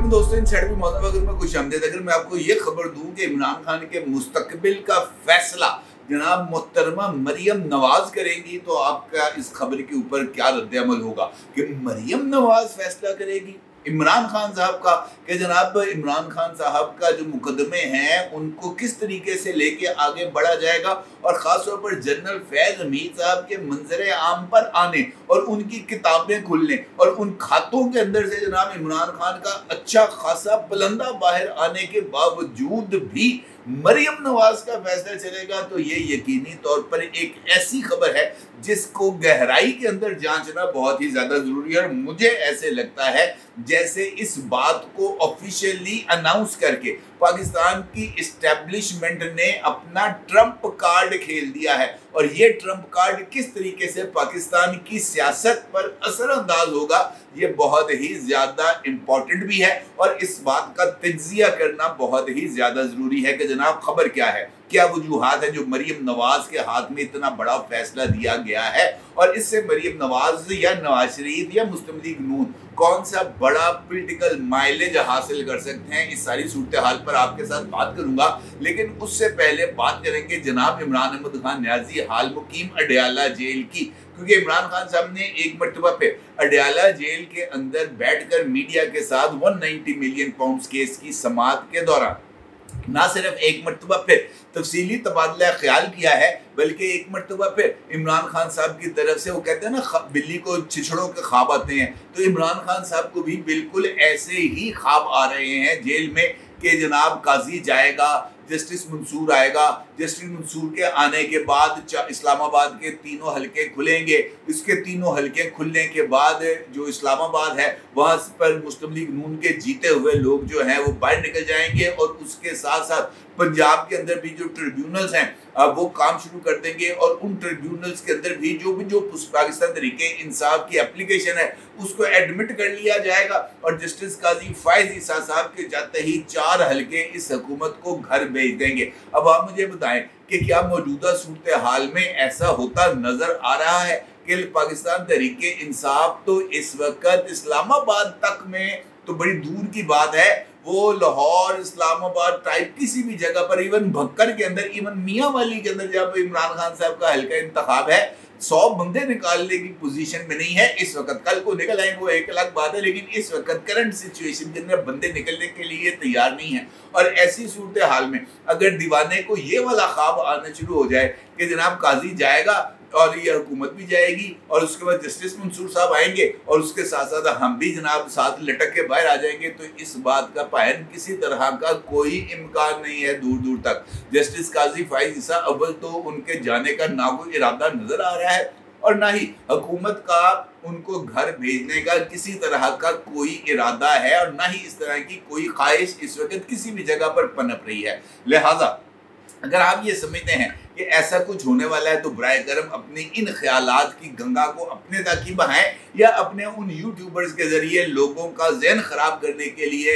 अस्सलाम दोस्तों, इन साइड भी मौसम अगर मैं कुछ आमदेद अगर मैं आपको ये खबर दूं कि इमरान खान के मुस्तकबिल का फैसला जनाब मोहतरमा मरियम नवाज करेंगी, तो आपका इस खबर के ऊपर क्या रद्द-ए-अमल होगा कि मरियम नवाज फैसला करेगी इमरान खान साहब का, कि जनाब इमरान खान साहब का जो मुकदमे हैं उनको किस तरीके से लेके आगे बढ़ा जाएगा, और ख़ास तौर पर जनरल फैज़ हमीद साहब के मंजर आम पर आने और उनकी किताबें खुलने और उन खातों के अंदर से जनाब इमरान खान का अच्छा खासा पलंदा बाहर आने के बावजूद भी मरियम नवाज का फैसला चलेगा, तो ये यकीनी तौर पर एक ऐसी खबर है जिसको गहराई के अंदर जांचना बहुत ही ज़्यादा ज़रूरी है। और मुझे ऐसे लगता है जैसे इस बात को ऑफिशियली अनाउंस करके पाकिस्तान की इस्टेब्लिशमेंट ने अपना ट्रम्प कार्ड खेल दिया है, और ये ट्रम्प कार्ड किस तरीके से पाकिस्तान की सियासत पर असरअंदाज होगा ये बहुत ही ज़्यादा इम्पोर्टेंट भी है, और इस बात का तज्जिया करना बहुत ही ज़्यादा ज़रूरी है कि जनाब खबर क्या है, क्या वजूहात है जो मरियम नवाज के हाथ में इतना बड़ा फैसला दिया गया है, और इससे मरियम नवाज या नवाज शरीफ या मुस्लिम लीग नून कौन सा बड़ा पॉलिटिकल माइलेज हासिल कर सकते हैं। इस सारी सूरत हाल पर आपके साथ बात करूंगा, लेकिन उससे पहले बात करेंगे जनाब इमरान अहमद खान न्याजी हाल मुकीम अडयाला जेल की, क्योंकि इमरान खान साहब ने एक मरतबा पे अडयाला जेल के अंदर बैठकर मीडिया के साथ 190 मिलियन पाउंड केस की समाअत के दौरान ना सिर्फ एक मरतबा फिर तफसीली तबादला ख्याल किया है, बल्कि एक मरतबा फिर इमरान खान साहब की तरफ से, वो कहते हैं ना बिल्ली को छिछड़ों के ख्वाब आते हैं, तो इमरान खान साहब को भी बिल्कुल ऐसे ही ख्वाब आ रहे हैं जेल में कि जनाब काजी जाएगा, जस्टिस मंसूर आएगा, जस्टिस मंसूर के आने के बाद इस्लामाबाद के तीनों हलके खुलेंगे, इसके तीनों हलके खुलने के बाद जो इस्लामाबाद है वहाँ पर मुस्लिम लीग नून के जीते हुए लोग जो हैं वो बाहर निकल जाएंगे, और उसके साथ साथ पंजाब के अंदर भी जो ट्रिब्यूनल्स हैं वो काम शुरू कर देंगे, और उन ट्रिब्यूनल्स के अंदर भी जो पाकिस्तान तरीके इंसाफ की एप्लीकेशन है उसको एडमिट कर लिया जाएगा, और जस्टिस काजी फायज ईसा साहब के जाते ही 4 हलके इस हुकूमत को घर भेज देंगे। अब आप मुझे बताएं कि क्या मौजूदा सूरत हाल में ऐसा होता नजर आ रहा है कि पाकिस्तान तरीके इंसाफ तो इस वक्त इस्लामाबाद तक में तो बड़ी दूर की बात है, वो लाहौर इस्लामाबाद टाइप किसी भी जगह पर, इवन भक्कर के अंदर, इवन मियाँ वाली के अंदर जब इमरान खान साहब का हल्का इंतखाब है 100 बंदे निकालने की पोजीशन में नहीं है इस वक्त। कल को निकल आएंगे वो एक अलग बात है, लेकिन इस वक्त करंट सिचुएशन के अंदर बंदे निकलने के लिए तैयार नहीं है। और ऐसी सूरत हाल में अगर दीवाने को ये वाला ख्वाब आना शुरू हो जाए कि जनाब काजी जाएगा और ये हुकूमत भी जाएगी और उसके बाद जस्टिस मंसूर साहब आएंगे और उसके साथ साथ हम भी जनाब साथ लटक के बाहर आ जाएंगे, तो इस बात का पायन किसी तरह का कोई इम्कान नहीं है दूर दूर तक। जस्टिस काजी फाइज ईसा अव्वल तो उनके जाने का ना कोई इरादा नजर आ रहा है, और ना ही हुकूमत का उनको घर भेजने का किसी तरह का कोई इरादा है, और ना ही इस तरह की कोई ख्वाहिश इस वक्त किसी भी जगह पर पनप रही है। लिहाजा अगर आप ये समझते हैं कि ऐसा कुछ होने वाला है, तो बराए करम अपने इन ख्यालात की गंगा को अपने तक ही बहाएं, या अपने उन यूट्यूबर्स के ज़रिए लोगों का जहन ख़राब करने के लिए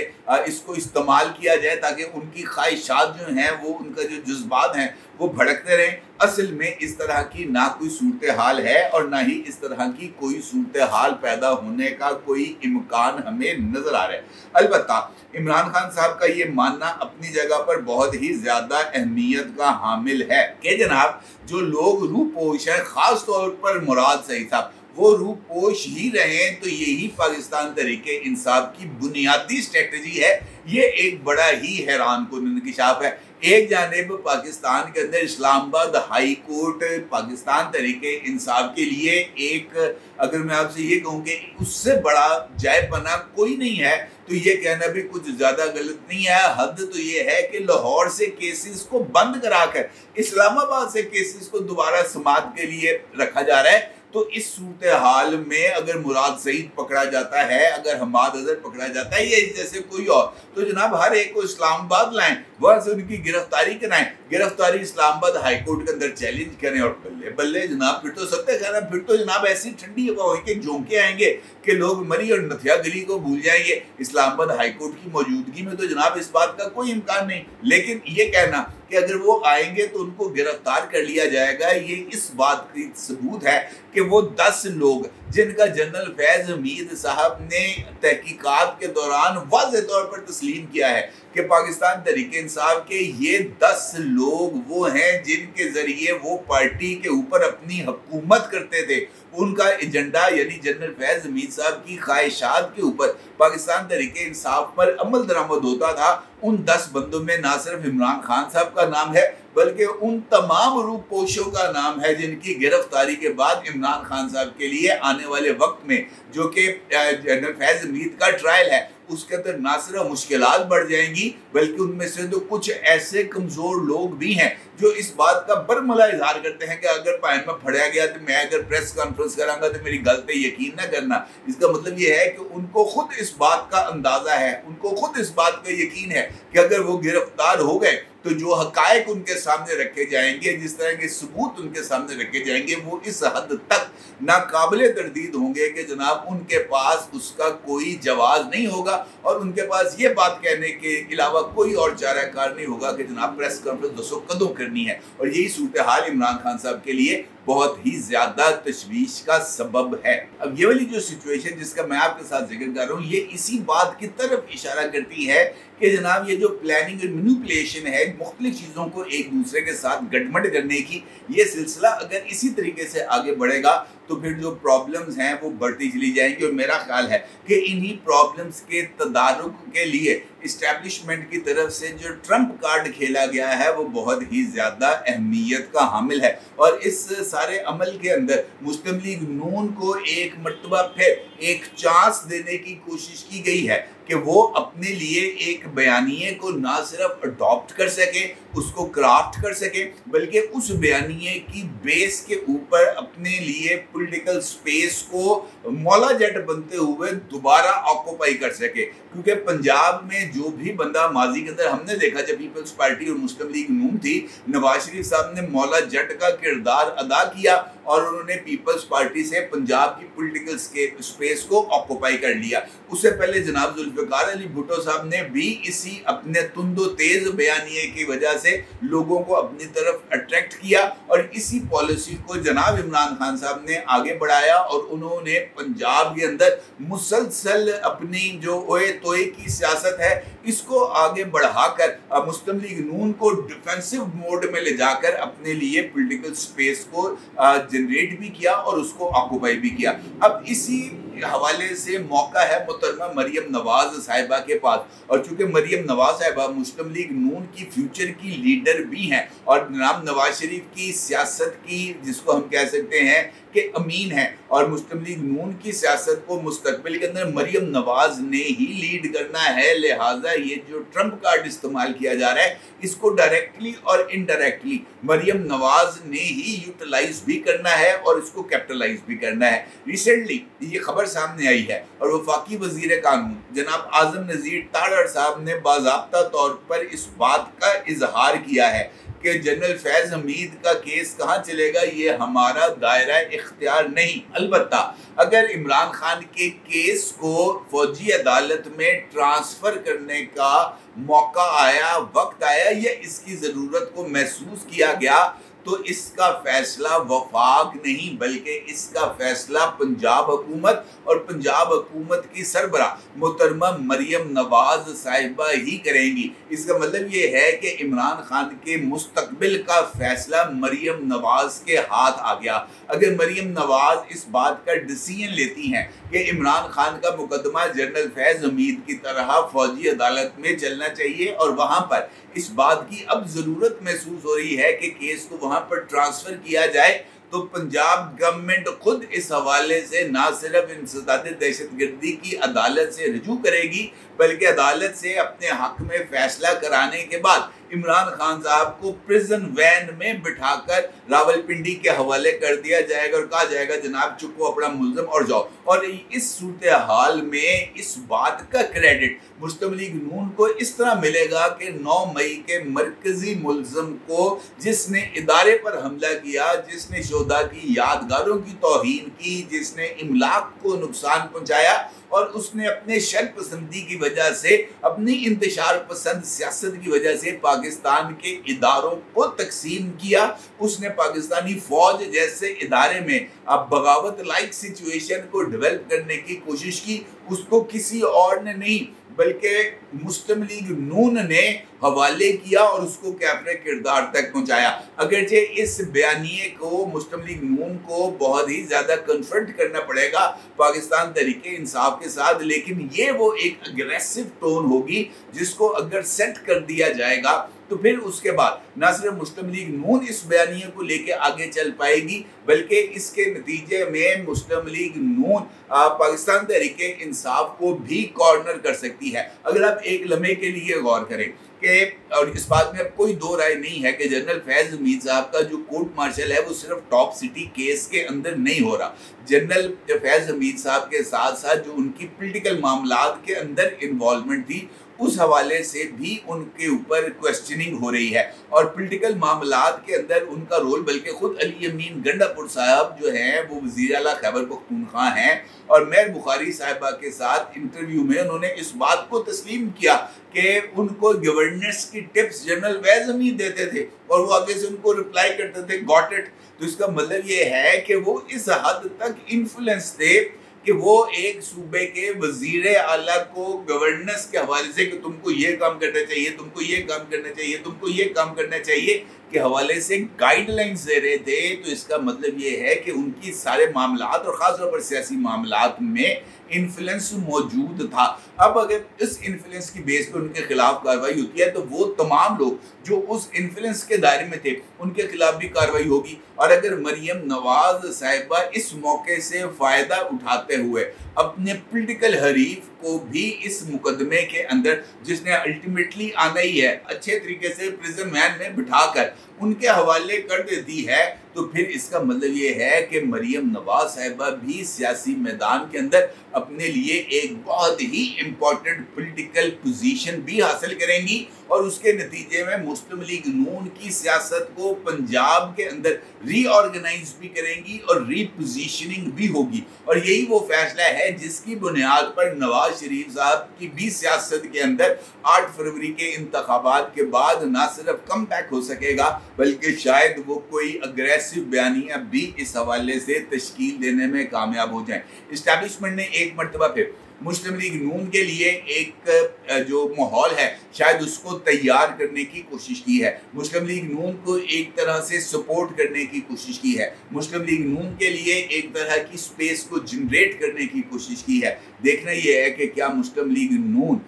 इसको इस्तेमाल किया जाए, ताकि उनकी ख्वाहिशात जो हैं वो, उनका जो जज्बात हैं वो भड़कते रहें। असल में इस तरह की ना कोई सूरत हाल है, और ना ही इस तरह की कोई सूरत हाल पैदा होने का कोई इम्कान हमें नज़र आ रहा है। अलबत्ता इमरान खान साहब का ये मानना अपनी जगह पर बहुत ही ज़्यादा अहमियत का हामिल है कि जनाब जो लोग रूपोश हैं, ख़ास तौर पर मुराद सईद साहब, वो रूपोश ही रहें, तो यही पाकिस्तान तरीके इंसाफ की बुनियादी स्ट्रेटजी है। ये एक बड़ा ही हैरान कुन इंकशाफ है। एक जानिब पाकिस्तान के अंदर इस्लामाबाद हाई कोर्ट पाकिस्तान तरीके इंसाफ के लिए एक, अगर मैं आपसे ये कहूँ कि उससे बड़ा जायपना कोई नहीं है, तो ये कहना भी कुछ ज़्यादा गलत नहीं है। हद तो ये है कि लाहौर से केसेस को बंद कराकर इस्लामाबाद से केसेस को दोबारा समाअत के लिए रखा जा रहा है। तो इस सूरत हाल में अगर मुराद सईद पकड़ा जाता है, अगर हमाद अजहर पकड़ा जाता है, या जैसे कोई और, तो जनाब हर एक को इस्लामाबाद लाएं, वहाँ से उनकी गिरफ्तारी कराएं, गिरफ्तारी इस्लामाबाद हाई कोर्ट के अंदर चैलेंज करें, और बल्ले बल्ले जनाब फिर तो सत्य कहना, फिर तो जनाब ऐसी ठंडी हवा के झोंके आएंगे कि लोग मरी और नथिया गली को भूल जाएंगे। इस्लामाबाद हाई कोर्ट की मौजूदगी में तो जनाब इस बात का कोई इम्कान नहीं, लेकिन ये कहना कि अगर वो आएंगे तो उनको गिरफ्तार कर लिया जाएगा, ये इस बात की सबूत है कि वो 10 लोग जिनका जनरल फैज हमीद साहब ने तहकीकात के दौरान वाज़ेह तौर पर तस्लीम किया है कि पाकिस्तान तहरीक इंसाफ के ये 10 लोग वो हैं जिनके जरिए वो पार्टी के ऊपर अपनी हुकूमत करते थे। उनका एजेंडा यानी जनरल फैज हमीद साहब की ख्वाहिशात के ऊपर पाकिस्तान तहरीक इंसाफ पर अमल दरामद होता था। उन 10 बंदों में ना सिर्फ इमरान खान साहब का नाम है बल्कि उन तमाम रूपोशों का नाम है जिनकी गिरफ्तारी के बाद इमरान खान साहब के लिए आने वाले वक्त में, जो कि जनरल फैज हमीद का ट्रायल है, उसके अंदर ना सिर्फ मुश्किलात बढ़ जाएंगी बल्कि उनमें से तो कुछ ऐसे कमजोर लोग भी हैं जो इस बात का बरमला इजहार करते हैं कि अगर पाइन में फड़ा गया तो मैं अगर प्रेस कॉन्फ्रेंस करांगा तो मेरी गल पे यकीन ना करना। इसका मतलब ये है कि उनको खुद इस बात का अंदाजा है, उनको खुद इस बात का यकीन है कि अगर वो गिरफ्तार हो गए तो जो हकायक उनके सामने रखे जाएंगे, जिस तरह के सबूत उनके सामने रखे जाएंगे, वो इस हद तक नाकाबिले तरदीद होंगे कि जनाब उनके पास उसका कोई जवाब नहीं होगा और उनके पास ये बात कहने के अलावा कोई और चाराकार नहीं होगा कि जनाब प्रेस कॉन्फ्रेंस दोस्तों कदों करनी है। और यही सूरत हाल इमरान खान साहब के लिए बहुत ही ज्यादा तशवीश का सबब है। अब ये वाली जो सिचुएशन जिसका मैं आपके साथ जिक्र कर रहा हूँ, ये इसी बात की तरफ इशारा करती है कि जनाब ये जो प्लानिंग और मैनिपुलेशन है मुख्तलिफ चीज़ों को एक दूसरे के साथ गठमट करने की, ये सिलसिला अगर इसी तरीके से आगे बढ़ेगा तो फिर जो प्रॉब्लम्स हैं वो बढ़ती चली जाएंगी। और मेरा ख्याल है कि इन्हीं प्रॉब्लम्स के तदारुक के लिए इस्टेब्लिशमेंट की तरफ से जो ट्रम्प कार्ड खेला गया है वो बहुत ही ज़्यादा अहमियत का हामिल है। और इस सारे अमल के अंदर मुस्लिम लीग नून को एक मर्तबा फिर एक चांस देने की कोशिश की गई है कि वो अपने लिए एक बयानिए को ना सिर्फ अडॉप्ट कर सके, उसको क्राफ्ट कर सके, बल्कि उस बयानिए की बेस के ऊपर अपने लिए पॉलिटिकल स्पेस को मौला जट बनते हुए दोबारा ऑक्यूपाई कर सके। क्योंकि पंजाब में जो भी बंदा माजी के अंदर हमने देखा जब पीपल्स पार्टी और मुस्लिम लीग नून थी, नवाज शरीफ साहब ने मौला जट का किरदार अदा किया और उन्होंने पीपल्स पार्टी से पंजाब की पॉलिटिकल स्पेस को ऑक्यूपाई कर लिया। उससे पहले जनाब जुल्फ़िकार अली भुट्टो साहब ने भी इसी अपने तुंदो तेज बयानिए की वजह से लोगों को अपनी तरफ अट्रैक्ट किया और इसी पॉलिसी को जनाब इमरान खान साहब ने आगे बढ़ाया और उन्होंने पंजाब के अंदर मुसलसल अपनी जो ओए तोए की सियासत है इसको आगे बढ़ाकर मुस्लिम लीग नून को डिफेंसिव मोड में ले जाकर अपने लिए पॉलिटिकल स्पेस को जनरेट भी किया और उसको ऑक्यूपाई भी किया। अब इसी हवाले से मौका है मुहतरमा मरियम नवाज साहिबा के पास, और चूंकि मरियम नवाज साहिबा मुस्लिम लीग नून की फ्यूचर की लीडर भी हैं और जनाब नवाज शरीफ की सियासत की जिसको हम कह सकते हैं कि अमीन है और मुस्लिम लीग नून की सियासत को मुस्तकबिल के अंदर मरियम नवाज ने ही लीड करना है। लिहाजा ये जो ट्रम्प कार्ड इस्तेमाल किया जा रहा है इसको डायरेक्टली और इनडायरेक्टली मरियम नवाज ने ही यूटिलाइज भी करना है और इसको कैपिटलाइज भी करना है। रिसेंटली ये खबर सामने आई है और वफाकी वजीर कानून जनाब आजम नज़ीर ताड़र साहब ने बाज़ाब्ता तौर पर इस बात का इजहार किया है कि जनरल फैज हमीद का केस कहाँ चलेगा ये हमारा दायरा इख्तियार नहीं। अलबत्ता अगर इमरान खान के केस को फौजी अदालत में ट्रांसफ़र करने का मौका आया, वक्त आया या इसकी ज़रूरत को महसूस किया गया तो इसका फैसला वफाक नहीं बल्कि इसका फैसला पंजाब हुकूमत और पंजाब हुकूमत की सरबरा मोहतरमा मरियम नवाज साहिबा ही करेंगी। इसका मतलब ये है कि इमरान खान के मुस्तकबिल का फैसला मरियम नवाज के हाथ आ गया। अगर मरियम नवाज इस बात का डिसीजन लेती हैं कि इमरान खान का मुकदमा जनरल फैज हमीद की तरह फौजी अदालत में चलना चाहिए और वहाँ पर इस बात की अब ज़रूरत महसूस हो रही है कि केस को वहाँ पर ट्रांसफ़र किया जाए, तो पंजाब गवर्नमेंट खुद इस हवाले से ना सिर्फ इंसदाद दहशतगर्दी की अदालत से रजू करेगी बल्कि अदालत से अपने हक में फैसला कराने के बाद इमरान खान साहब को प्रिजन वैन में बिठाकर रावलपिंडी के हवाले कर दिया जाएगा और कहा जाएगा जनाब चुको अपना मुल्ज़िम और जाओ। और इस सूरत हाल में इस बात का क्रेडिट मुस्लिम लीग नून को इस तरह मिलेगा कि 9 मई के मरकजी मुल्ज़िम को जिसने इदारे पर हमला किया, जिसने शोधा की यादगारों की तौहीन की, जिसने इमलाक को नुकसान पहुँचाया, और उसने अपने शर पसंदी की वजह से, अपनी इंतशार पसंद सियासत की वजह से पाकिस्तान के इदारों को तकसीम किया। उसने पाकिस्तानी फौज जैसे इदारे में अब बगावत लाइक सिचुएशन को डेवलप करने की कोशिश की। उसको किसी और ने नहीं बल्कि मुस्लिम लीग नून ने हवाले किया और उसको कैफरे किरदार तक पहुंचाया। अगरचे इस बयानिए को मुस्लिम लीग नून को बहुत ही ज्यादा कन्फ्रंट करना पड़ेगा पाकिस्तान तहरीके इंसाफ के साथ, लेकिन ये वो एक अग्रेसिव टोन होगी जिसको अगर सेट कर दिया जाएगा तो फिर उसके बाद न सिर्फ मुस्लिम लीग नून इस बयानिए को लेके आगे चल पाएगी, बल्कि इसके नतीजे में मुस्लिम लीग नून पाकिस्तान तहरीके इंसाफ को भी कॉर्नर कर सकती है। अगर आप एक लम्हे के लिए गौर करें कि, और इस बात में अब कोई दो राय नहीं है कि जनरल फैज हमीद साहब का जो कोर्ट मार्शल है वो सिर्फ टॉप सिटी केस के अंदर नहीं हो रहा। जनरल फैज हमीद साहब के साथ साथ जो उनकी पॉलिटिकल मामलात के अंदर इन्वॉल्वमेंट थी उस हवाले से भी उनके ऊपर क्वेश्चनिंग हो रही है और पॉलिटिकल मामलात के अंदर उनका रोल, बल्कि खुद अली अमीन गंडापुर साहब जो हैं वो वज़ीर आला खैबर पख्तूनख्वा हैं और मेयर बुखारी साहिबा के साथ इंटरव्यू में उन्होंने इस बात को तस्लीम किया कि उनको गवर्नेंस की टिप्स जनरल फैज हमीद देते थे और वो आगे से उनको रिप्लाई करते थे गॉट इट। तो इसका मतलब ये है कि वो इस हद तक इन्फ्लुएंस थे कि वो एक सूबे के वजीर आला को गवर्नेंस के हवाले से कि तुमको ये काम करना चाहिए, तुमको ये काम करना चाहिए, तुमको ये काम करना चाहिए के हवाले से गाइडलाइंस दे रहे थे। तो इसका मतलब ये है कि उनकी सारे मामलात और ख़ासतौर पर सियासी मामलात में इन्फ्लुएंस मौजूद था। अब अगर इस इन्फ्लुएंस की बेस पर उनके खिलाफ कार्रवाई होती है तो वो तमाम लोग जो उस इन्फ्लुएंस के दायरे में थे उनके खिलाफ भी कार्रवाई होगी। और अगर मरियम नवाज साहिबा इस मौके से फ़ायदा उठाते हुए अपने पॉलिटिकल हरीफ को भी इस मुकदमे के अंदर, जिसने अल्टीमेटली आना ही है, अच्छे तरीके से प्रिजन वैन में बिठाकर उनके हवाले कर देती है, तो फिर इसका मतलब ये है कि मरियम नवाज साहिबा भी सियासी मैदान के अंदर अपने लिए एक बहुत ही इम्पोर्टेंट पॉलिटिकल पोजीशन भी हासिल करेंगी और उसके नतीजे में मुस्लिम लीग नून की सियासत को पंजाब के अंदर रीऑर्गेनाइज भी करेंगी और रीपोजिशनिंग भी होगी। और यही वो फैसला है जिसकी बुनियाद पर नवाज शरीफ साहब की भी सियासत के अंदर 8 फरवरी के इंतखाबात के बाद न सिर्फ कम बैक हो सकेगा बल्कि शायद वो कोई अग्रेसिव बयानियां भी इस हवाले से तश्कील देने में कामयाब हो जाएं। इस्टेब्लिशमेंट ने एक मरतबा फिर मुस्लिम लीग नून के लिए एक जो माहौल है शायद उसको तैयार करने की कोशिश की है, मुस्लिम लीग नून को एक तरह से सपोर्ट करने की कोशिश की है, मुस्लिम लीग नून के लिए एक तरह की स्पेस को जनरेट करने की कोशिश की है। देखना यह है कि क्या मुस्लिम लीग नून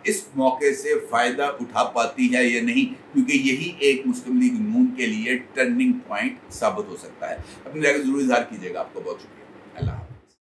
इस मौके से फ़ायदा उठा पाती है या नहीं, क्योंकि यही एक मुस्लिम लीग नून के लिए टर्निंग पॉइंट साबित हो सकता है। अपनी राय को जरूर इज़हार कीजिएगा। आपका बहुत शुक्रिया।